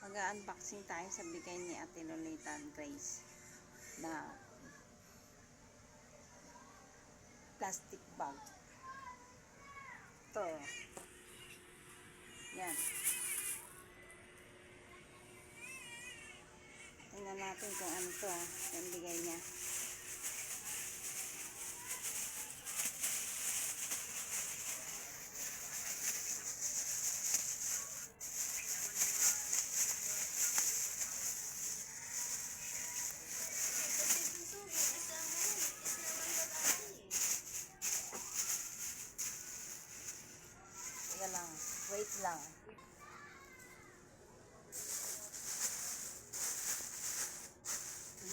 Mag-unboxing tayo sa bigay ni Ate Lolita Grace na plastic bag. Ito. Yan. Tingnan natin kung ano to yung bigay niya. Lang. Wait lang.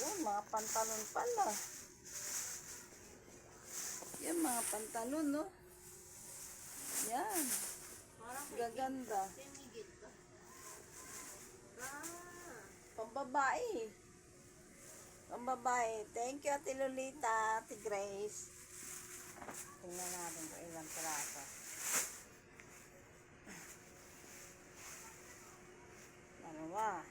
Yun, mga pantalon pala. Yan, mga pantalon, no? Yan. Gaganda. Pambabae. Pambabae. Thank you, Ate Lolita, Ate Grace. Tingnan natin kung ilang piraso. Dalawa.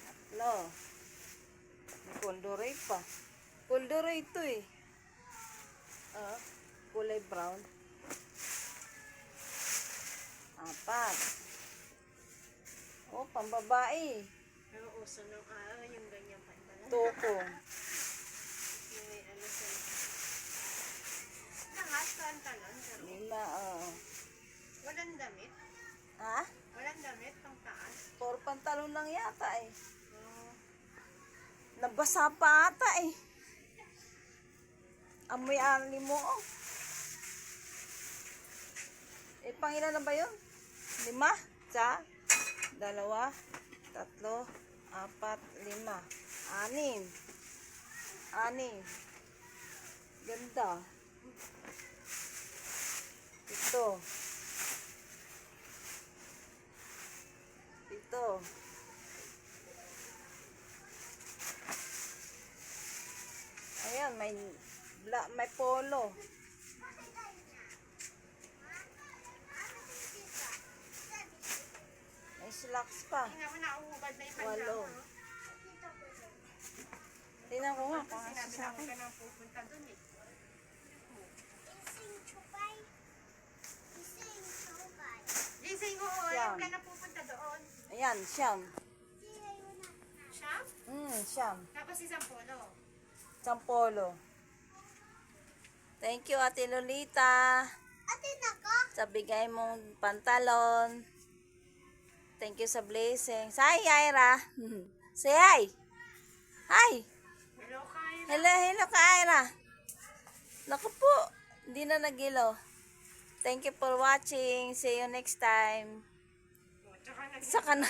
Tatlo. May kulduray pa. Kulduray ito eh. Kulay brown. Apat. Oh, pambabae. Pero uso ng araw yung ganyan pa pala. Tukong. Yung may ano sa lahat pantalon. Lima, Walang damit. Ha? Walang damit pang taas. Puro pantalon lang yata eh. Oh. Nabasa pa ata eh. Amoy ali mo oh. Eh, pangilan na ba yun? 5? Sa? 2, 3, 4, 5, 6. 6. Ganda. Ito. Ayan, may polo. May slacks pa. Tingnan mo, nauubad na yung 8. pantalon. Tingnan ko nga. Kasi sinabi na ako ka nang pupunta dun eh. Gising ko, ayaw ka na pupunta doon. Ayan, siyam. Siyam? Siyam. Tapos isang polo. Sampolo. Thank you, Ate Lolita. Ate, nako? Sa bigay mong pantalon. Thank you sa blessing. Say, Ira. Say hi. Hi. Hello, Kyle. Hello, Ira. Naku po. Hindi na nagilo. Thank you for watching. See you next time. Tsaka Saka na.